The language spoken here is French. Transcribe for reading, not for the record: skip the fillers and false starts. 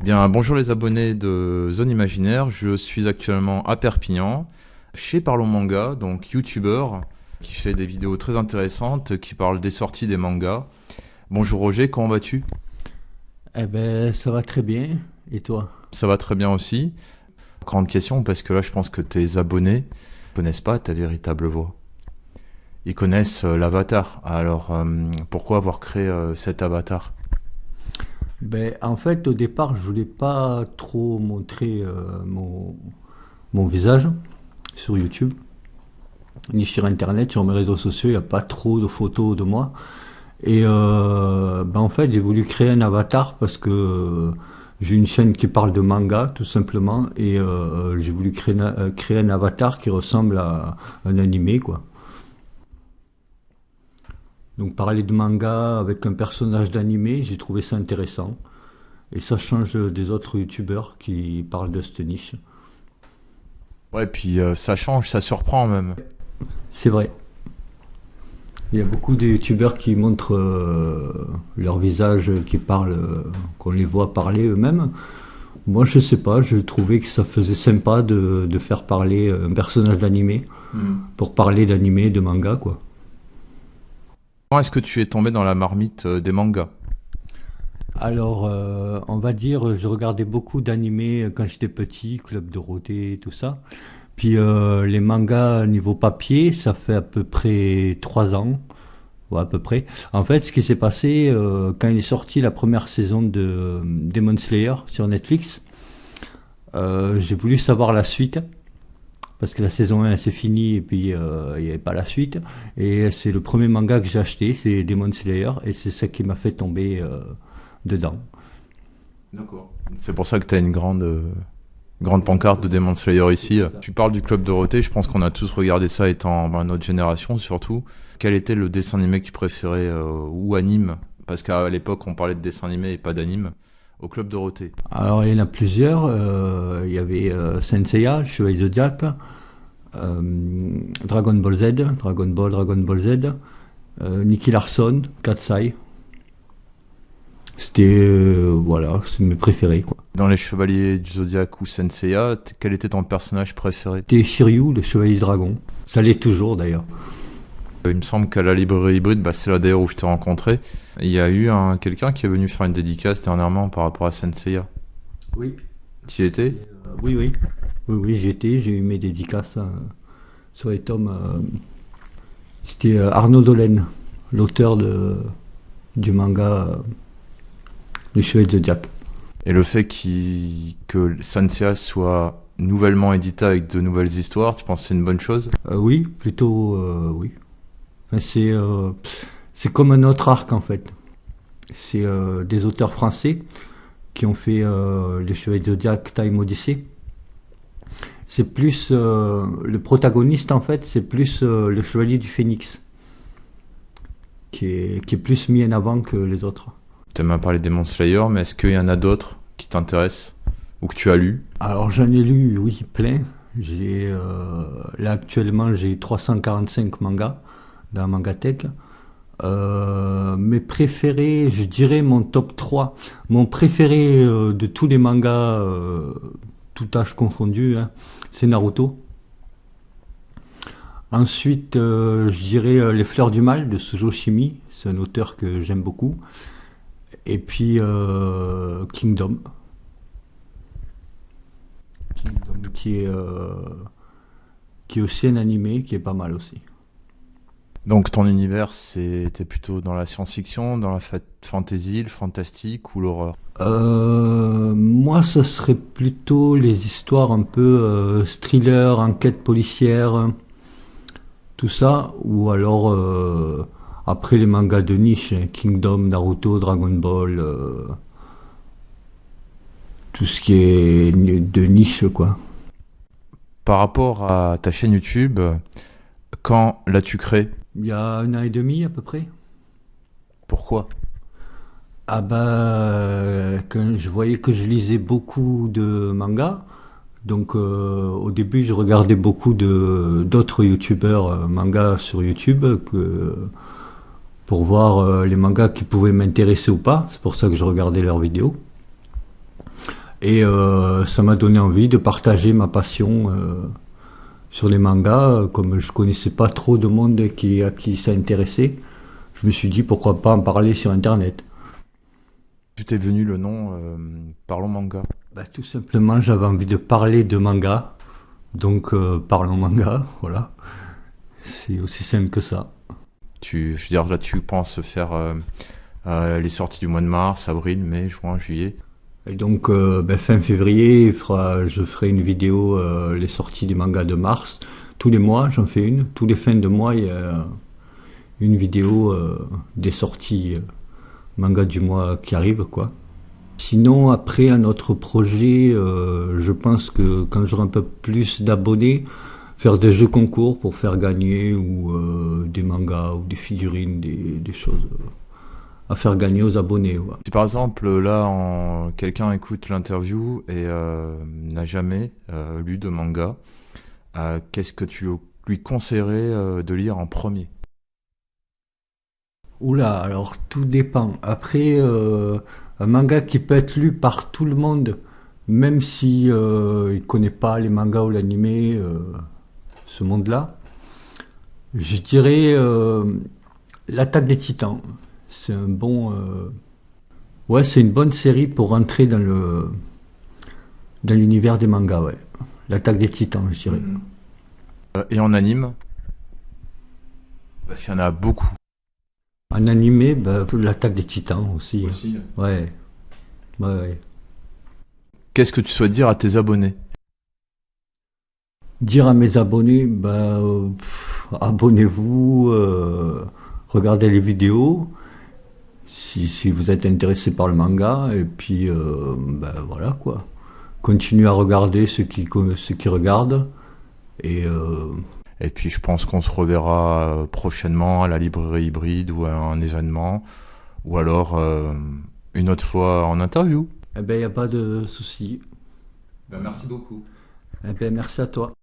Bien, bonjour les abonnés de Zone Imaginaire, je suis actuellement à Perpignan, chez Parlons Manga, donc youtubeur, qui fait des vidéos très intéressantes, qui parle des sorties des mangas. Bonjour Roger, comment vas-tu? Eh ben, ça va très bien. Et toi? Ça va très bien aussi. Grande question, parce que là je pense que tes abonnés ne connaissent pas ta véritable voix. Ils connaissent l'avatar, alors pourquoi avoir créé cet avatar? Ben, en fait, au départ, je voulais pas trop montrer mon visage sur YouTube, ni sur Internet, sur mes réseaux sociaux. Il n'y a pas trop de photos de moi. Et ben, en fait, j'ai voulu créer un avatar parce que j'ai une chaîne qui parle de manga, tout simplement. Et j'ai voulu créer un avatar qui ressemble à un animé, quoi. Donc parler de manga avec un personnage d'animé, j'ai trouvé ça intéressant. Et ça change des autres youtubeurs qui parlent de cette niche. Ouais, puis ça change, ça surprend même. C'est vrai. Il y a beaucoup de youtubeurs qui montrent leur visage, qui parlent, qu'on les voit parler eux-mêmes. Moi, je sais pas, je trouvais que ça faisait sympa de faire parler un personnage d'animé pour parler d'animé, de manga, quoi. Comment est-ce que tu es tombé dans la marmite des mangas? Alors, on va dire, je regardais beaucoup d'animés quand j'étais petit, Club Dorothée, tout ça. Puis les mangas niveau papier, ça fait à peu près 3 ans, ouais, à peu près. En fait, ce qui s'est passé quand il est sorti la première saison de Demon Slayer sur Netflix, j'ai voulu savoir la suite. Parce que la saison 1 c'est fini et puis il n'y avait pas la suite. Et c'est le premier manga que j'ai acheté, c'est Demon Slayer, et c'est ça qui m'a fait tomber dedans. D'accord. C'est pour ça que tu as une grande pancarte de Demon Slayer ici. Tu parles du Club Dorothée, je pense qu'on a tous regardé ça étant notre génération surtout. Quel était le dessin animé que tu préférais ou anime? Parce qu'à l'époque on parlait de dessin animé et pas d'anime. Au Club Dorothée. Alors il y en a plusieurs. Il y avait Senseiya, Chevalier Zodiac, Dragon Ball Z, Dragon Ball Z, Nicky Larson, Katsai. C'était voilà, c'est mes préférés, quoi. Dans les Chevaliers du Zodiac ou Senseiya, quel était ton personnage préféré? C'était Shiryu, le Chevalier Dragon. Ça l'est toujours d'ailleurs. Il me semble qu'à la librairie hybride, c'est là d'ailleurs où je t'ai rencontré, il y a eu quelqu'un qui est venu faire une dédicace dernièrement par rapport à Senseiya. Oui. Tu y étais? Oui, oui. Oui, j'y étais, j'ai eu mes dédicaces sur les tomes. C'était Arnaud Dolène, l'auteur du manga Le Chevalier Zodiac. Et le fait que Senseiya soit nouvellement édité avec de nouvelles histoires, tu penses que c'est une bonne chose? Oui, plutôt oui. Enfin, c'est comme un autre arc en fait. C'est des auteurs français qui ont fait Les Chevaliers Zodiac Time Odyssey. C'est plus le protagoniste en fait, c'est plus le Chevalier du Phénix qui est plus mis en avant que les autres. Tu m'as parlé des Demon Slayer, mais est-ce qu'il y en a d'autres qui t'intéressent ou que tu as lu? Alors j'en ai lu, oui, plein. Là actuellement j'ai 345 mangas dans la Mangatech. Mes préférés, je dirais mon top 3. Mon préféré de tous les mangas, tout âge confondu, hein, c'est Naruto. Ensuite, je dirais Les Fleurs du Mal de Sujo Shimi, c'est un auteur que j'aime beaucoup. Et puis Kingdom. Qui est aussi un animé qui est pas mal aussi. Donc ton univers, c'était plutôt dans la science-fiction, dans la fantasy, le fantastique ou l'horreur? Moi, ça serait plutôt les histoires un peu thriller, enquête policière, tout ça, ou alors après les mangas de niche, Kingdom, Naruto, Dragon Ball, tout ce qui est de niche, quoi. Par rapport à ta chaîne YouTube, quand l'as-tu créée? Il y a 1 an et demi à peu près. Pourquoi? Ah bah, quand je voyais que je lisais beaucoup de mangas, donc au début je regardais beaucoup d'autres youtubeurs manga sur YouTube pour voir les mangas qui pouvaient m'intéresser ou pas. C'est pour ça que je regardais leurs vidéos. Et ça m'a donné envie de partager ma passion sur les mangas. Comme je connaissais pas trop de monde à qui ça intéressait, je me suis dit pourquoi pas en parler sur Internet. Tu t'es venu le nom Parlons Manga. Bah, tout simplement, j'avais envie de parler de manga. Donc, parlons manga, voilà. C'est aussi simple que ça. Je veux dire, là, tu penses faire les sorties du mois de mars, avril, mai, juin, juillet. Et donc, fin février, je ferai une vidéo, les sorties des mangas de mars. Tous les mois, j'en fais une. Tous les fins de mois, il y a une vidéo des sorties manga du mois qui arrivent, quoi. Sinon, après, un autre projet, je pense que quand j'aurai un peu plus d'abonnés, faire des jeux concours pour faire gagner ou des mangas ou des figurines, des choses à faire gagner aux abonnés. Ouais. Si par exemple, là, quelqu'un écoute l'interview et n'a jamais lu de manga, qu'est-ce que tu lui conseillerais de lire en premier? Oula, alors tout dépend. Après, un manga qui peut être lu par tout le monde, même si il connaît pas les mangas ou l'animé, ce monde-là, je dirais l'Attaque des Titans. C'est un bon, ouais, c'est une bonne série pour rentrer dans l'univers des mangas, ouais. L'Attaque des Titans, je dirais. Et en anime? Parce qu'il y en a beaucoup. En animé, l'Attaque des Titans aussi. Ouais. Ouais. Qu'est-ce que tu souhaites dire à tes abonnés? Dire à mes abonnés, abonnez-vous, regardez les vidéos, si vous êtes intéressé par le manga, et puis voilà quoi. Continuez à regarder ceux qui regardent, Et puis je pense qu'on se reverra prochainement à la librairie hybride ou à un événement, ou alors une autre fois en interview. Eh ben, il n'y a pas de souci. Merci beaucoup. Eh ben, merci à toi.